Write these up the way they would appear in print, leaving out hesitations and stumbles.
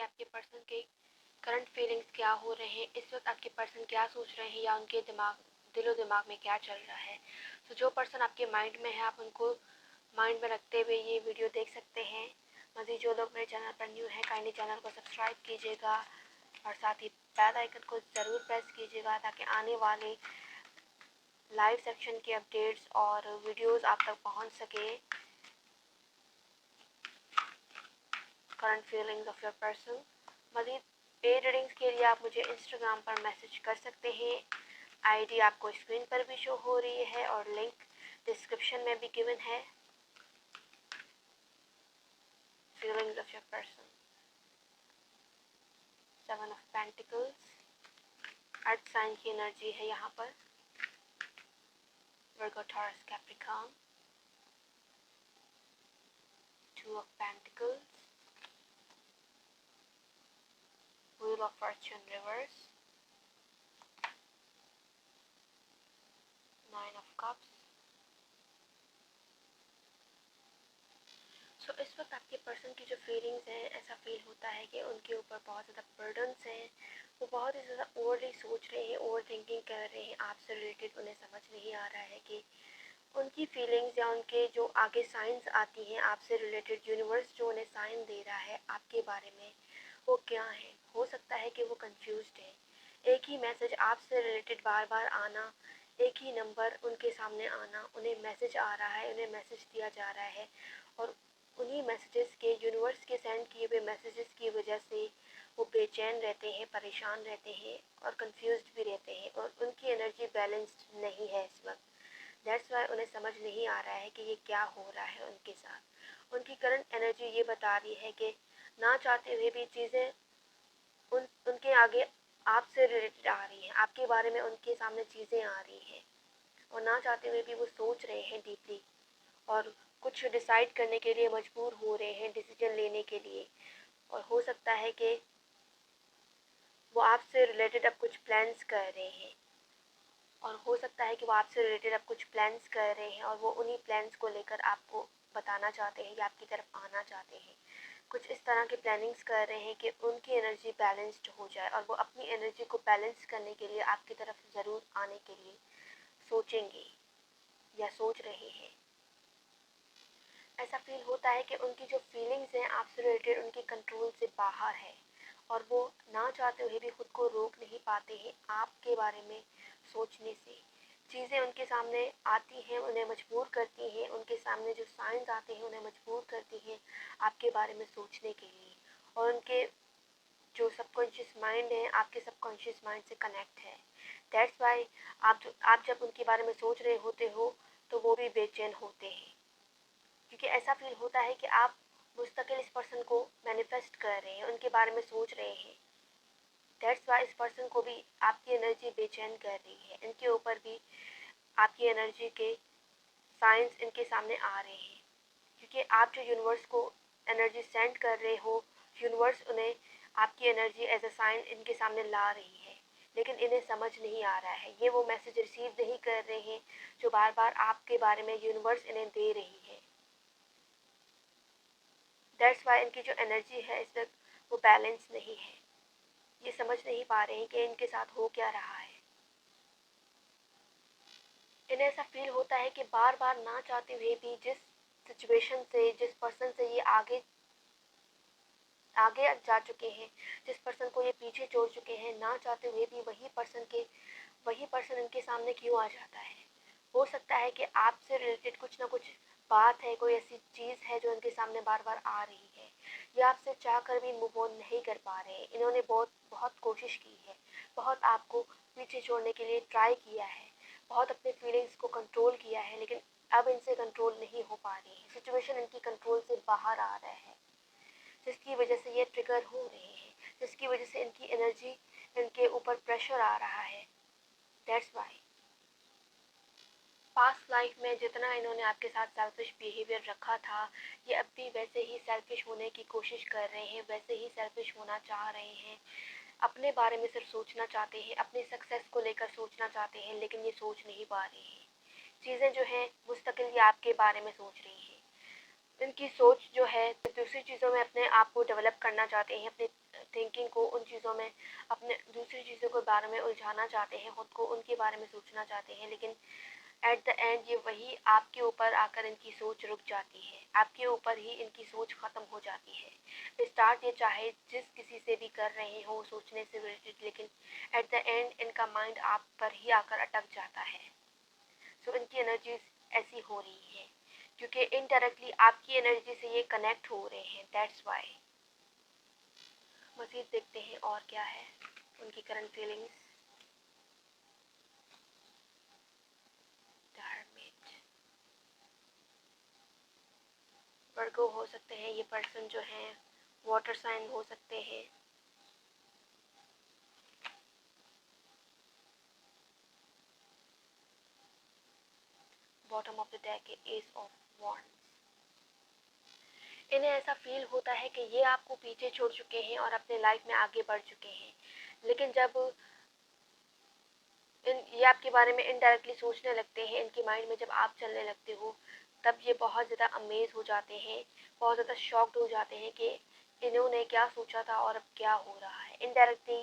आपके पर्सन के current feelings क्या हो रहे हैं, इस वक्त आपके पर्सन क्या सोच रहे हैं या उनके दिलो दिमाग में क्या चल रहा है। तो जो पर्सन आपके माइंड में है आप उनको माइंड में रखते हुए ये वीडियो देख सकते हैं। मज़ीद जो लोग मेरे चैनल पर न्यू है काइंडली चैनल को सब्सक्राइब कीजिएगा और साथ ही बेल आइकन को ज़रूर प्रेस कीजिएगा ताकि आने वाले लाइव सेक्शन के अपडेट्स और वीडियोस आप तक पहुंच सके। Current feelings of your person. मज़ीद पेड रीडिंग्स के लिए आप मुझे इंस्टाग्राम पर मैसेज कर सकते हैं। आईडी आपको स्क्रीन पर भी शो हो रही है और लिंक डिस्क्रिप्शन में भी गिवन है। Feelings of your person. 7 of pentacles, earth sign की एनर्जी है यहाँ पर। Virgo, Taurus, Capricorn. 2 of pentacles, wheel of fortune reverse, 9 of cups. So इस वक्त आपके पर्सन की जो फीलिंग्स हैं, ऐसा फील होता है कि उनके ऊपर बहुत ज़्यादा बर्डन्स हैं। वो बहुत ही ज़्यादा ओवरली सोच रहे हैं, ओवर थिंकिंग कर रहे हैं आपसे रिलेटेड। उन्हें समझ नहीं आ रहा है कि उनकी फीलिंग्स या उनके जो आगे साइंस आती हैं आपसे रिलेटेड, यूनिवर्स जो उन्हें साइन दे रहा है आपके बारे में, वो क्या है। हो सकता है कि वो कंफ्यूज्ड है। एक ही मैसेज आपसे रिलेटेड बार बार आना, एक ही नंबर उनके सामने आना, उन्हें मैसेज आ रहा है, उन्हें मैसेज दिया जा रहा है और उन्हीं मैसेजेस के, यूनिवर्स के सेंड किए हुए मैसेजेस की वजह से वो बेचैन रहते हैं, परेशान रहते हैं और कंफ्यूज्ड भी रहते हैं और उनकी एनर्जी बैलेंस्ड नहीं है इस वक्त। दैट्स वाई उन्हें समझ नहीं आ रहा है कि ये क्या हो रहा है उनके साथ। उनकी करंट एनर्जी ये बता रही है कि ना चाहते हुए भी चीज़ें उनके आगे आपसे रिलेटेड आ रही हैं, आपके बारे में उनके सामने चीज़ें आ रही हैं और ना चाहते हुए भी वो सोच रहे हैं डीपली और कुछ डिसाइड करने के लिए मजबूर हो रहे हैं, डिसीजन लेने के लिए। और हो सकता है कि वो आपसे रिलेटेड अब कुछ प्लान्स कर रहे हैं और हो सकता है कि वो आपसे रिलेटेड अब कुछ प्लान्स कर रहे हैं और वो उन्हीं प्लान्स को लेकर आपको बताना चाहते हैं या आपकी तरफ आना चाहते हैं। कुछ इस तरह के प्लानिंग्स कर रहे हैं कि उनकी एनर्जी बैलेंस्ड हो जाए और वो अपनी एनर्जी को बैलेंस करने के लिए आपकी तरफ ज़रूर आने के लिए सोचेंगे या सोच रहे हैं। ऐसा फील होता है कि उनकी जो फीलिंग्स हैं आपसे रिलेटेड उनके कंट्रोल से बाहर है और वो ना चाहते हुए भी खुद को रोक नहीं पाते हैं आपके बारे में सोचने से। चीज़ें उनके सामने आती हैं, उन्हें मजबूर करती हैं, उनके सामने जो साइंस आते हैं उन्हें मजबूर करती हैं आपके बारे में सोचने के लिए। और उनके जो सबकॉन्शियस माइंड है आपके सबकॉन्शियस माइंड से कनेक्ट है। दैट्स वाई आप जब उनके बारे में सोच रहे होते हो तो वो भी बेचैन होते हैं, क्योंकि ऐसा फील होता है कि आप मुस्तकिल इस पर्सन को मैनिफेस्ट कर रहे हैं, उनके बारे में सोच रहे हैं। दैट्स वाई इस पर्सन को भी आपकी एनर्जी बेचैन कर रही है। इनके ऊपर भी आपकी एनर्जी के साइंस इनके सामने आ रहे हैं, क्योंकि आप जो यूनिवर्स को एनर्जी सेंड कर रहे हो, यूनिवर्स उन्हें आपकी एनर्जी एज अ साइन इनके सामने ला रही है, लेकिन इन्हें समझ नहीं आ रहा है। ये वो मैसेज रिसीव नहीं कर रहे हैं जो बार बार आपके बारे में यूनिवर्स इन्हें दे रही है। दैट्स वाई इनकी जो एनर्जी है इस वक्त वो बैलेंस नहीं है। ये समझ नहीं पा रहे हैं कि इनके साथ हो क्या रहा है। इन्हें ऐसा फील होता है कि बार बार ना चाहते हुए भी जिस सिचुएशन से, जिस पर्सन से ये आगे आगे जा चुके हैं, जिस पर्सन को ये पीछे छोड़ चुके हैं, ना चाहते हुए भी वही पर्सन इनके सामने क्यों आ जाता है। हो सकता है कि आपसे रिलेटेड कुछ ना कुछ बात है, कोई ऐसी चीज़ है जो इनके सामने बार बार आ रही है। ये आपसे चाह कर भी मूव ऑन नहीं कर पा रहे हैं। इन्होंने बहुत बहुत कोशिश की है, बहुत आपको पीछे छोड़ने के लिए ट्राई किया है, बहुत अपने फीलिंग्स को कंट्रोल किया है, लेकिन अब इनसे कंट्रोल नहीं हो पा रही है। सिचुएशन इनकी कंट्रोल से बाहर आ रहा है, जिसकी वजह से ये ट्रिगर हो रहे हैं, जिसकी वजह से इनकी एनर्जी, इनके ऊपर प्रेशर आ रहा है। दैट्स वाई पास्ट लाइफ में जितना इन्होंने आपके साथ सेल्फिश बिहेवियर रखा था, ये अब भी वैसे ही सेल्फिश होने की कोशिश कर रहे हैं, वैसे ही सेल्फिश होना चाह रहे हैं। अपने बारे में सिर्फ सोचना चाहते हैं, अपनी सक्सेस को लेकर सोचना चाहते हैं, लेकिन ये सोच नहीं पा रहे हैं। चीज़ें जो हैं मुस्तकिल ये आपके बारे में सोच रही हैं। इनकी सोच जो है दूसरी चीज़ों में अपने आप को डेवलप करना चाहते हैं, अपने थिंकिंग को, उन चीज़ों में, अपने दूसरी चीज़ों के बारे में उलझाना चाहते हैं, खुद को उनके बारे में सोचना चाहते हैं, लेकिन एट द एंड ये वही आपके ऊपर आकर इनकी सोच रुक जाती है, आपके ऊपर ही इनकी सोच ख़त्म हो जाती है। स्टार्ट ये चाहे जिस किसी से भी कर रहे हो सोचने से रिलेटेड, लेकिन एट द एंड इनका माइंड आप पर ही आकर अटक जाता है। सो इनकी एनर्जीज ऐसी हो रही है क्योंकि इनडायरेक्टली आपकी एनर्जी से ये कनेक्ट हो रहे हैं, दैट्स वाई। मज़ीद देखते हैं और क्या है उनकी करंट फीलिंग्स। वर्गो हो सकते हैं ये पर्सन जो हैं, वाटर साइन हो सकते हैं। बॉटम ऑफ द डेक है एस ऑफ वॉन्ड्स। इन्हें ऐसा फील होता है कि ये आपको पीछे छोड़ चुके हैं और अपने लाइफ में आगे बढ़ चुके हैं, लेकिन जब ये आपके बारे में इनडायरेक्टली सोचने लगते हैं, इनके माइंड में जब आप चलने लगते हो, तब ये बहुत ज़्यादा अमेज हो जाते हैं, बहुत ज़्यादा शॉक्ड हो जाते हैं कि इन्होंने क्या सोचा था और अब क्या हो रहा है। इनडायरेक्टली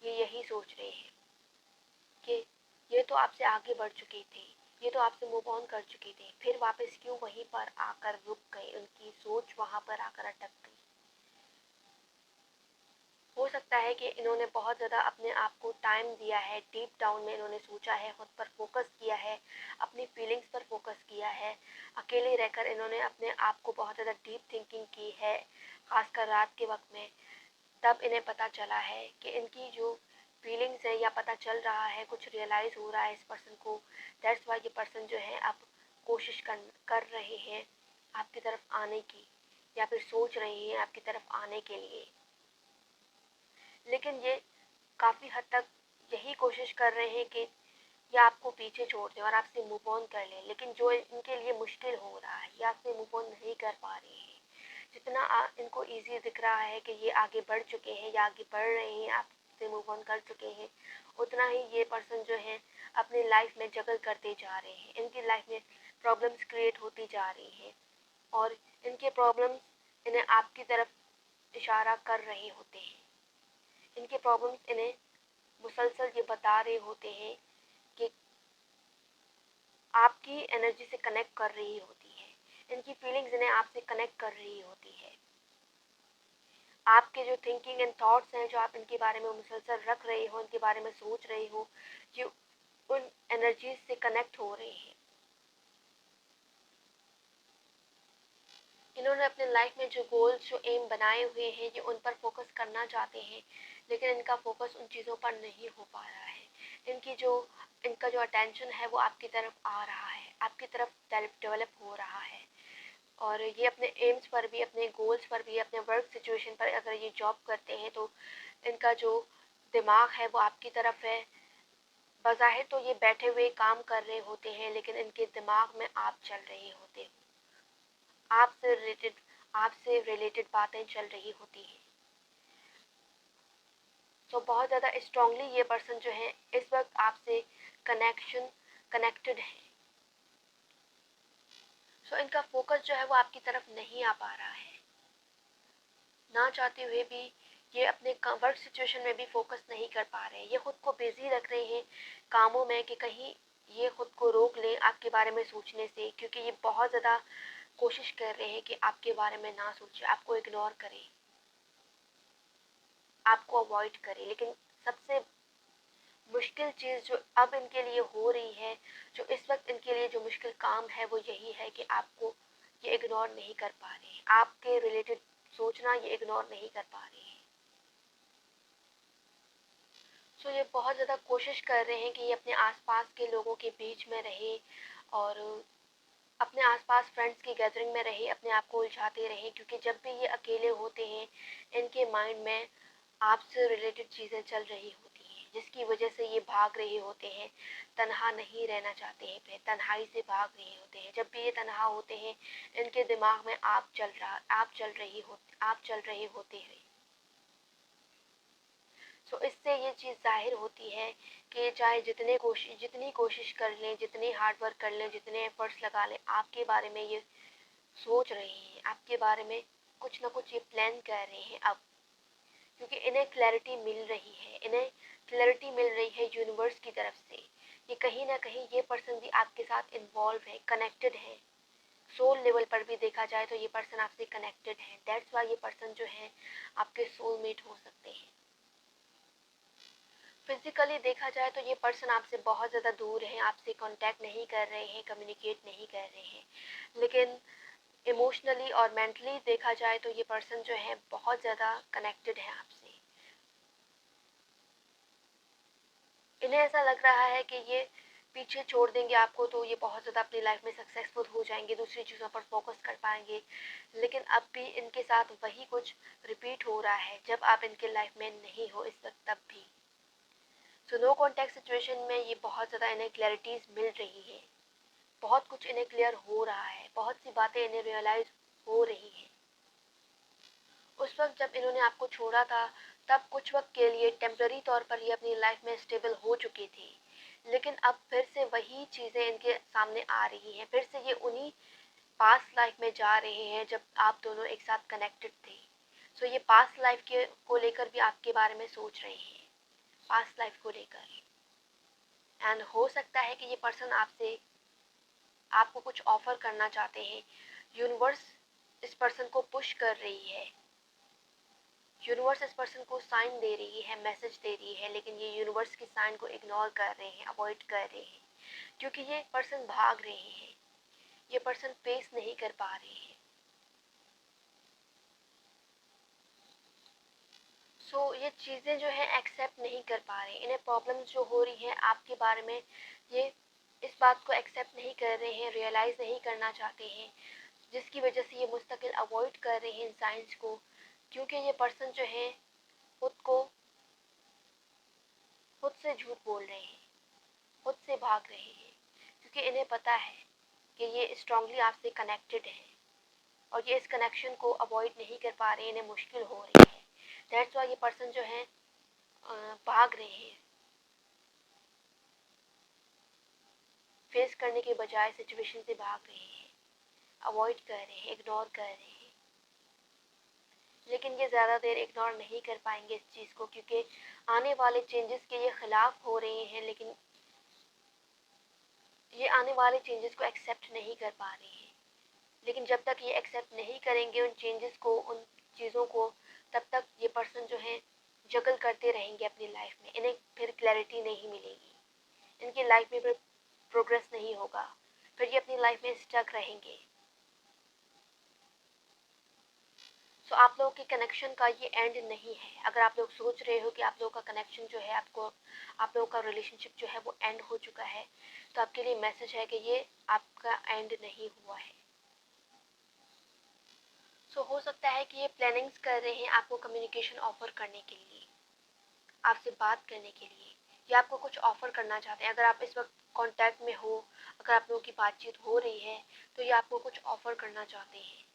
ये यही सोच रहे हैं कि ये तो आपसे आगे बढ़ चुके थे, ये तो आपसे मूव ऑन कर चुके थे, फिर वापस क्यों वहीं पर आकर रुक गए, उनकी सोच वहाँ पर आकर अटक गई। हो सकता है कि इन्होंने बहुत ज़्यादा अपने आप को टाइम दिया है, डीप डाउन में इन्होंने सोचा है, खुद पर फोकस किया है, अपनी फीलिंग्स पर फोकस किया है, अकेले रहकर इन्होंने अपने आप को बहुत ज़्यादा डीप थिंकिंग की है, खासकर रात के वक्त में। तब इन्हें पता चला है कि इनकी जो फीलिंग्स है, या पता चल रहा है, कुछ रियलाइज़ हो रहा है इस पर्सन को। दैट्स वाई ये पर्सन जो है अब कोशिश कर रहे हैं आपकी तरफ आने की, या फिर सोच रहे हैं आपकी तरफ आने के लिए, लेकिन ये काफ़ी हद तक यही कोशिश कर रहे हैं कि ये आपको पीछे छोड़ दें और आपसे मूव ऑन कर लें, लेकिन जो इनके लिए मुश्किल हो रहा है, ये आपसे मूव ऑन नहीं कर पा रहे हैं। जितना इनको ईजी दिख रहा है कि ये आगे बढ़ चुके हैं या आगे बढ़ रहे हैं, आपसे मूव ऑन कर चुके हैं, उतना ही ये पर्सन जो है अपनी लाइफ में जगल करते जा रहे हैं। इनकी लाइफ में प्रॉब्लम्स क्रिएट होती जा रही हैं और इनके प्रॉब्लम्स इन्हें आपकी तरफ इशारा कर रहे होते हैं। इनके प्रॉब्लम्स इन्हें मुसलसल ये बता रहे होते हैं कि आपकी एनर्जी से कनेक्ट कर रही होती है, इनकी फीलिंग्स इन्हें आपसे कनेक्ट कर रही होती है। आपके जो थिंकिंग एंड थॉट्स हैं, जो आप इनके बारे में मुसलसल रख रहे हो, इनके बारे में सोच रहे हो, ये उन एनर्जीज से कनेक्ट हो रहे हैं। इन्होंने अपने लाइफ में जो गोल्स, जो एम बनाए हुए हैं, ये उन पर फोकस करना चाहते हैं, लेकिन इनका फोकस उन चीज़ों पर नहीं हो पा रहा है। इनका जो अटेंशन है वो आपकी तरफ आ रहा है, आपकी तरफ डेवलप हो रहा है, और ये अपने एम्स पर भी, अपने गोल्स पर भी, अपने वर्क सिचुएशन पर अगर ये जॉब करते हैं तो इनका जो दिमाग है वो आपकी तरफ है। बज़ाहिर तो ये बैठे हुए काम कर रहे होते हैं, लेकिन इनके दिमाग में आप चल रहे होते हो, आपसे रिलेटेड बातें चल रही होती हैं। तो बहुत ज़्यादा स्ट्रांगली ये पर्सन जो है इस वक्त आपसे कनेक्टेड है। सो इनका फोकस जो है वो आपकी तरफ नहीं आ पा रहा है, ना चाहते हुए भी ये अपने वर्क सिचुएशन में भी फोकस नहीं कर पा रहे हैं। ये खुद को बिजी रख रहे हैं कामों में कि कहीं ये खुद को रोक लें आपके बारे में सोचने से, क्योंकि ये बहुत ज़्यादा कोशिश कर रहे हैं कि आपके बारे में ना सोचे, आपको इग्नोर करें, आपको अवॉइड करें। लेकिन सबसे मुश्किल चीज़ जो अब इनके लिए हो रही है, जो इस वक्त इनके लिए जो मुश्किल काम है, वो यही है कि आपको ये इग्नोर नहीं कर पा रहे हैं, आपके रिलेटेड सोचना ये इग्नोर नहीं कर पा रहे हैं। सो ये बहुत ज़्यादा कोशिश कर रहे हैं कि ये अपने आसपास के लोगों के बीच में रहे और अपने आसपास फ्रेंड्स की गैदरिंग में रहे, अपने आप को उलझाते रहे, क्योंकि जब भी ये अकेले होते हैं इनके माइंड में आपसे रिलेटेड चीज़ें चल रही होती हैं, जिसकी वजह से ये भाग रहे होते हैं, तन्हा नहीं रहना चाहते हैं, फिर तन्हाई से भाग रहे होते हैं। जब भी ये तन्हा होते हैं इनके दिमाग में आप चल रहे होते हैं। सो इससे ये चीज़ ज़ाहिर होती है कि चाहे जितनी कोशिश कर लें, जितने हार्ड वर्क कर लें, जितने एफर्ट्स लगा लें, आपके बारे में ये सोच रहे हैं, आपके बारे में कुछ ना कुछ ये प्लान कर रहे हैं अब, क्योंकि इन्हें क्लैरिटी मिल रही है, इन्हें क्लैरिटी मिल रही है यूनिवर्स की तरफ से। ये कहीं ना कहीं ये पर्सन भी आपके साथ इन्वॉल्व है, कनेक्टेड है। सोल लेवल पर भी देखा जाए तो ये पर्सन आपसे कनेक्टेड है। दैट्स वाई ये पर्सन जो है आपके सोलमेट हो सकते हैं। फिजिकली देखा जाए तो ये पर्सन आपसे बहुत ज़्यादा दूर है, आपसे कांटेक्ट नहीं कर रहे हैं, कम्युनिकेट नहीं कर रहे हैं। लेकिन इमोशनली और मेंटली देखा जाए तो ये पर्सन जो है बहुत ज़्यादा कनेक्टेड है आपसे। इन्हें ऐसा लग रहा है कि ये पीछे छोड़ देंगे आपको तो ये बहुत ज़्यादा अपनी लाइफ में सक्सेसफुल हो जाएंगे, दूसरी चीज़ों पर फोकस कर पाएंगे। लेकिन अब भी इनके साथ वही कुछ रिपीट हो रहा है जब आप इनके लाइफ में नहीं हो इस वक्त, तब भी। सो नो कॉन्टैक्ट सिचुएशन में ये बहुत ज़्यादा इन्हें क्लैरिटीज मिल रही है, बहुत कुछ इन्हें क्लियर हो रहा है, बहुत सी बातें इन्हें रियलाइज हो रही है। उस वक्त जब इन्होंने आपको छोड़ा था तब कुछ वक्त के लिए टेम्पररी तौर पर ये अपनी लाइफ में स्टेबल हो चुकी थी, लेकिन अब फिर से वही चीज़ें इनके सामने आ रही हैं, फिर से ये उन्हीं पास्ट लाइफ में जा रहे हैं जब आप दोनों एक साथ कनेक्टेड थे। सो ये पास्ट लाइफ के को लेकर भी आपके बारे में सोच रहे हैं, पास्ट लाइफ को लेकर। एंड हो सकता है कि ये पर्सन आपसे आपको कुछ ऑफर करना चाहते हैं। यूनिवर्स इस पर्सन को पुश कर रही है, यूनिवर्स इस पर्सन को साइन दे रही है, मैसेज दे रही है, लेकिन ये यूनिवर्स की साइन को इग्नोर कर रहे हैं, अवॉइड कर रहे हैं, क्योंकि ये पर्सन भाग रहे हैं, ये पर्सन फेस नहीं कर पा रहे हैं। सो ये चीज़ें जो है एक्सेप्ट नहीं कर पा रहे हैं, इन्हें प्रॉब्लम्स जो हो रही हैं आपके बारे में, ये इस बात को एक्सेप्ट नहीं कर रहे हैं, रियलाइज़ नहीं करना चाहते हैं, जिसकी वजह से ये मुस्तकिल अवॉइड कर रहे हैं इन साइंस को। क्योंकि ये पर्सन जो है खुद से झूठ बोल रहे हैं, खुद से भाग रहे हैं, क्योंकि इन्हें पता है कि ये स्ट्रांगली आपसे कनेक्टेड है और ये इस कनेक्शन को अवॉइड नहीं कर पा रहे हैं, इन्हें मुश्किल हो रही है। दैट्स वाई ये पर्सन जो है भाग रहे हैं, फेस करने के बजाय सिचुएशन से भाग रहे हैं, अवॉइड कर रहे हैं, इग्नोर कर रहे हैं। लेकिन ये ज़्यादा देर इग्नोर नहीं कर पाएंगे इस चीज़ को, क्योंकि आने वाले चेंजेस के ये खिलाफ हो रहे हैं, लेकिन ये आने वाले चेंजेस को एक्सेप्ट नहीं कर पा रहे हैं। लेकिन जब तक ये एक्सेप्ट नहीं करेंगे उन चेंजेस को, उन चीज़ों को, तब तक ये पर्सन जो है जगल करते रहेंगे अपनी लाइफ में। इन्हें फिर क्लैरिटी नहीं मिलेगी, इनकी लाइफ में फिर प्रोग्रेस नहीं होगा, फिर ये अपनी लाइफ में स्टक रहेंगे। सो आप लोगों के कनेक्शन का ये एंड नहीं है। अगर आप लोग सोच रहे हो कि आप लोगों का कनेक्शन जो है आप लोगों का रिलेशनशिप जो है वो एंड हो चुका है, तो आपके लिए मैसेज है कि ये आपका एंड नहीं हुआ है। सो हो सकता है कि ये प्लानिंग्स कर रहे हैं आपको कम्युनिकेशन ऑफर करने के लिए, आपसे बात करने के लिए, या आपको कुछ ऑफर करना चाहते हैं। अगर आप इस वक्त कांटेक्ट में हो, अगर आप लोगों की बातचीत हो रही है, तो ये आपको कुछ ऑफर करना चाहते हैं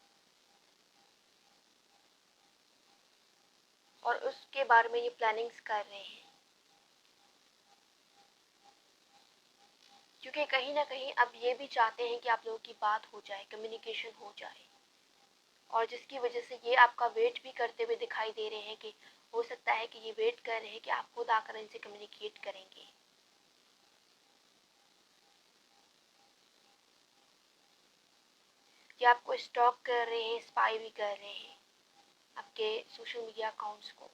और उसके बारे में ये प्लानिंग्स कर रहे हैं, क्योंकि कहीं ना कहीं अब ये भी चाहते हैं कि आप लोगों की बात हो जाए, कम्युनिकेशन हो जाए, और जिसकी वजह से ये आपका वेट भी करते हुए दिखाई दे रहे हैं कि हो सकता है कि ये वेट कर रहे हैं कि आप खुद आकर इनसे कम्युनिकेट करेंगे। ये आपको स्टॉक कर रहे हैं, स्पाई भी कर रहे हैं आपके सोशल मीडिया अकाउंट्स को।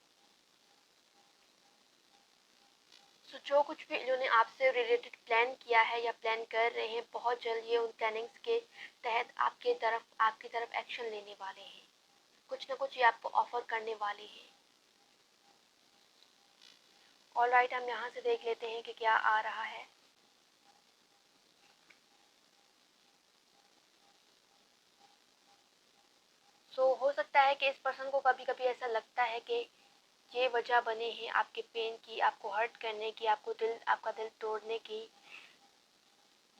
सो जो कुछ भी इन्होंने आपसे रिलेटेड प्लान किया है या प्लान कर रहे हैं, बहुत जल्द ये उन प्लानिंग्स के तहत आपकी तरफ एक्शन लेने वाले हैं। कुछ ना कुछ ये आपको ऑफर करने वाले हैं। ऑलराइट, हम यहाँ से देख लेते हैं कि क्या आ रहा है। हो सकता है कि इस पर्सन को कभी कभी ऐसा लगता है कि ये वजह बने हैं आपके पेन की, आपको हर्ट करने की, आपका दिल तोड़ने की।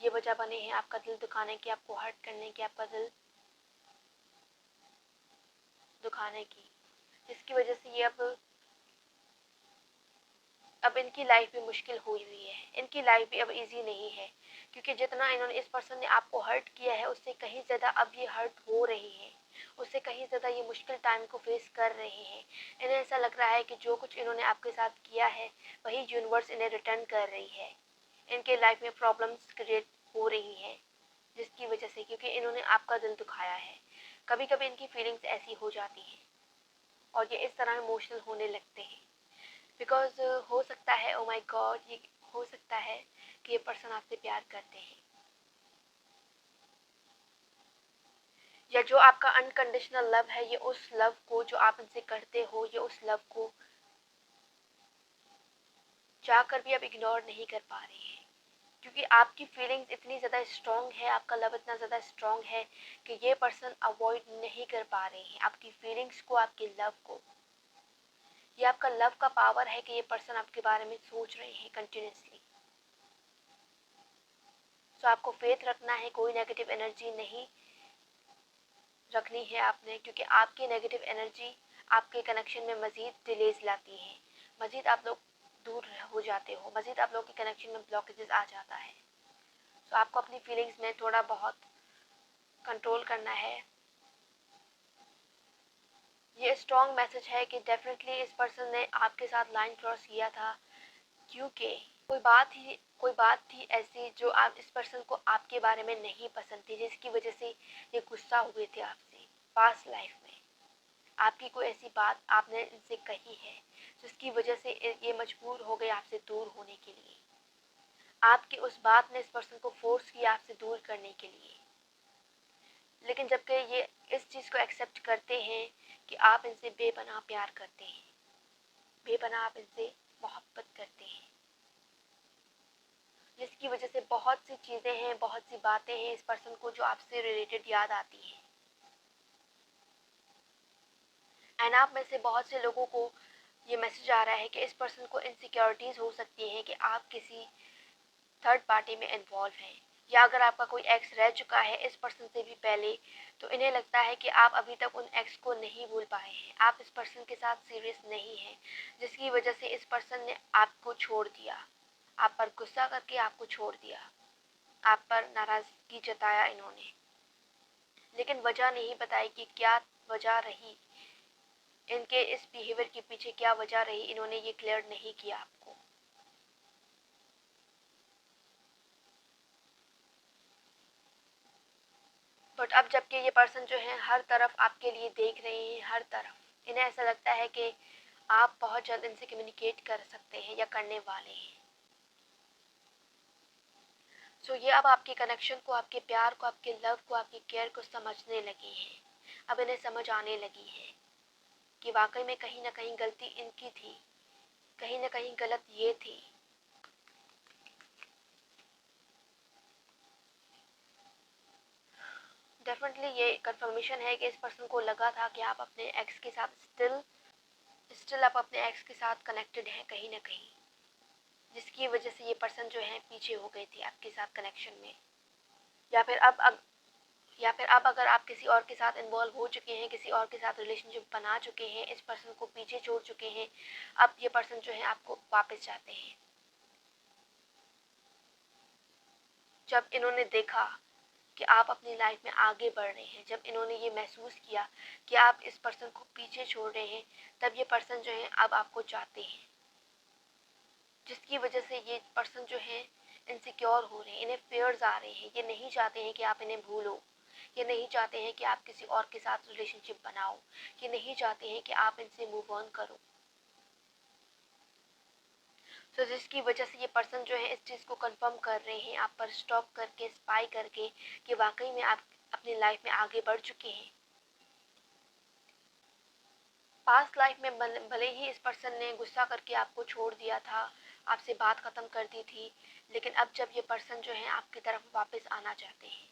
ये वजह बने हैं आपका दिल दुखाने की, आपको हर्ट करने की, आपका दिल दुखाने की, जिसकी वजह से ये अब इनकी लाइफ भी मुश्किल हुई हुई है, इनकी लाइफ भी अब इजी नहीं है, क्योंकि जितना इस पर्सन ने आपको हर्ट किया है उससे कहीं ज़्यादा अब ये हर्ट हो रही है, उससे कहीं ज़्यादा ये मुश्किल टाइम को फेस कर रहे हैं। इन्हें ऐसा लग रहा है कि जो कुछ इन्होंने आपके साथ किया है वही यूनिवर्स इन्हें रिटर्न कर रही है। इनके लाइफ में प्रॉब्लम्स क्रिएट हो रही हैं जिसकी वजह से, क्योंकि इन्होंने आपका दिल दुखाया है। कभी कभी इनकी फीलिंग्स ऐसी हो जाती हैं और ये इस तरह इमोशनल होने लगते हैं बिकॉज हो सकता है, ओ माय गॉड, ये हो सकता है कि ये पर्सन आपसे प्यार करते हैं, या जो आपका अनकंडीशनल लव है ये उस लव को जो आप इनसे करते हो, ये उस लव को चाहकर भी आप इग्नोर नहीं कर पा रहे हैं, क्योंकि आपकी फीलिंग्स इतनी ज़्यादा स्ट्रॉन्ग है, आपका लव इतना ज़्यादा स्ट्रॉन्ग है कि ये पर्सन अवॉइड नहीं कर पा रहे हैं आपकी फीलिंग्स को, आपके लव को। ये आपका लव का पावर है कि ये पर्सन आपके बारे में सोच रहे हैं कंटिन्यूसली। सो आपको फेथ रखना है, कोई नेगेटिव एनर्जी नहीं रखनी है आपने, क्योंकि आपकी नेगेटिव एनर्जी आपके कनेक्शन में मज़ीद डिलेज लाती है, मज़ीद आप लोग दूर हो जाते हो, मज़ीद आप लोग के कनेक्शन में ब्लॉकेजेस आ जाता है। तो आपको अपनी फीलिंग्स में थोड़ा बहुत कंट्रोल करना है। ये स्ट्रॉन्ग मैसेज है कि डेफिनेटली इस पर्सन ने आपके साथ लाइन क्रॉस किया था, क्योंकि कोई बात थी ऐसी जो आप इस पर्सन को आपके बारे में नहीं पसंद थी, जिसकी वजह से ये गुस्सा हुए थे आपसे। पास्ट लाइफ में आपकी कोई ऐसी बात आपने इनसे कही है जिसकी वजह से ये मजबूर हो गए आपसे दूर होने के लिए। आपकी उस बात ने इस पर्सन को फोर्स किया आपसे दूर करने के लिए, लेकिन जबकि ये इस चीज़ को एक्सेप्ट करते हैं कि आप इनसे बेपनाह प्यार करते हैं, बेपनाह आप इनसे मोहब्बत करते हैं, जिसकी वजह से बहुत सी चीज़ें हैं, बहुत सी बातें हैं इस पर्सन को जो आपसे रिलेटेड याद आती हैं। एंड आप में से बहुत से लोगों को ये मैसेज आ रहा है कि इस पर्सन को इनसिक्योरिटीज़ हो सकती हैं कि आप किसी थर्ड पार्टी में इन्वॉल्व हैं, या अगर आपका कोई एक्स रह चुका है इस पर्सन से भी पहले, तो इन्हें लगता है कि आप अभी तक उन एक्स को नहीं भूल पाए हैं, आप इस पर्सन के साथ सीरियस नहीं हैं, जिसकी वजह से इस पर्सन ने आपको छोड़ दिया, आप पर गुस्सा करके आपको छोड़ दिया, आप पर नाराज़गी जताया इन्होंने, लेकिन वजह नहीं बताई कि क्या वजह रही, इनके इस बिहेवियर के पीछे क्या वजह रही, इन्होंने ये क्लियर नहीं किया आपको। बट अब जबकि ये पर्सन जो है हर तरफ आपके लिए देख रहे हैं, हर तरफ इन्हें ऐसा लगता है कि आप बहुत जल्द इनसे कम्युनिकेट कर सकते हैं या करने वाले हैं। सो ये अब आपके कनेक्शन को, आपके प्यार को, आपके लव को, आपकी केयर को समझने लगे हैं। अब इन्हें समझ आने लगी है कि वाकई में कहीं ना कहीं गलती इनकी थी, कहीं ना कहीं गलत ये थी। डेफिनेटली ये कंफर्मेशन है कि इस पर्सन को लगा था कि आप अपने एक्स के साथ स्टिल आप अपने एक्स के साथ कनेक्टेड हैं कहीं ना कहीं, जिसकी वजह से ये पर्सन जो है पीछे हो गए थे आपके साथ कनेक्शन में, या फिर अब अगर आप किसी और के साथ इन्वॉल्व हो चुके हैं, किसी और के साथ रिलेशनशिप बना चुके हैं, इस पर्सन को पीछे छोड़ चुके हैं, अब ये पर्सन जो है आपको वापस चाहते हैं। जब इन्होंने देखा कि आप अपनी लाइफ में आगे बढ़ रहे हैं, जब इन्होंने ये महसूस किया कि आप इस पर्सन को पीछे छोड़ रहे हैं, तब ये पर्सन जो है अब आपको चाहते हैं, जिसकी वजह से ये पर्सन जो है इनसिक्योर हो रहे हैं, इन्हें फेयर्स आ रहे हैं, ये नहीं चाहते हैं कि आप इन्हें भूलो, ये नहीं चाहते हैं कि आप किसी और के साथ रिलेशनशिप बनाओ, ये नहीं चाहते हैं कि आप इनसे मूव ऑन करो। तो जिसकी वजह से ये पर्सन जो है इस चीज़ को कंफर्म कर रहे हैं आप पर स्टॉप करके, स्पाई करके, कि वाकई में आप अपनी लाइफ में आगे बढ़ चुके हैं। पास्ट लाइफ में भले ही इस पर्सन ने गुस्सा करके आपको छोड़ दिया था, आपसे बात ख़त्म कर दी थी, लेकिन अब जब ये पर्सन जो है आपकी तरफ वापस आना चाहते हैं,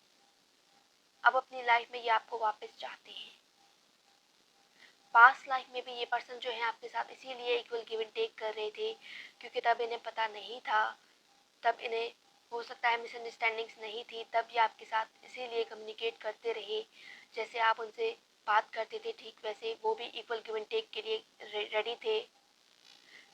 अब अपनी लाइफ में ये आपको वापस चाहते हैं। पास्ट लाइफ में भी ये पर्सन जो है आपके साथ इसीलिए इक्वल गिव एंड टेक कर रहे थे, क्योंकि तब इन्हें पता नहीं था, तब इन्हें हो सकता है मिसअंडरस्टैंडिंग्स नहीं थी, तब ये आपके साथ इसीलिए कम्युनिकेट करते रहे, जैसे आप उनसे बात करते थे ठीक वैसे वो भी इक्वल गिव एंड टेक के लिए रेडी थे।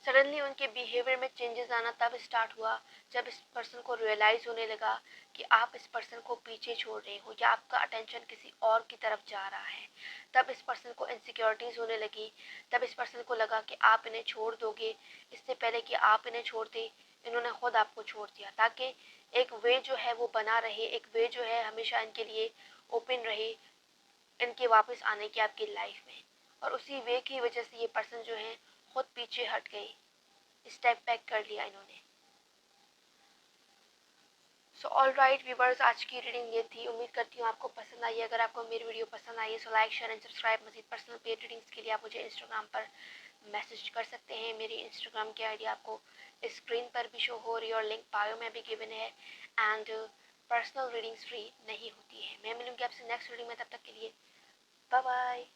सडनली उनके बिहेवियर में चेंजेस आना तब स्टार्ट हुआ जब इस पर्सन को रियलाइज़ होने लगा कि आप इस पर्सन को पीछे छोड़ रहे हो या आपका अटेंशन किसी और की तरफ जा रहा है। तब इस पर्सन को इनसिक्योरिटीज़ होने लगी, तब इस पर्सन को लगा कि आप इन्हें छोड़ दोगे। इससे पहले कि आप इन्हें छोड़ते, इन्होंने खुद आपको छोड़ दिया ताकि एक वे जो है वो बना रहे, एक वे जो है हमेशा इनके लिए ओपन रहे इनके वापस आने की आपकी लाइफ में। और उसी वे की वजह से ये पर्सन जो है खुद पीछे हट गए, स्टेप बैक कर लिया इन्होंने। सो ऑल राइट व्यूवर्स, आज की रीडिंग ये थी। उम्मीद करती हूँ आपको पसंद आई। अगर आपको मेरी वीडियो पसंद आई है so like share and subscribe. मज़ीद पर्सनल पेड रीडिंग्स के लिए आप मुझे इंस्टाग्राम पर मैसेज कर सकते हैं। मेरी इंस्टाग्राम की आईडी आपको स्क्रीन पर भी शो हो रही है और लिंक बायो में भी गिवन है। एंड पर्सनल रीडिंग्स फ्री नहीं होती है। मैं मिलूंगी आपसे नेक्स्ट रीडिंग में, तब तक के लिए बाय बाय।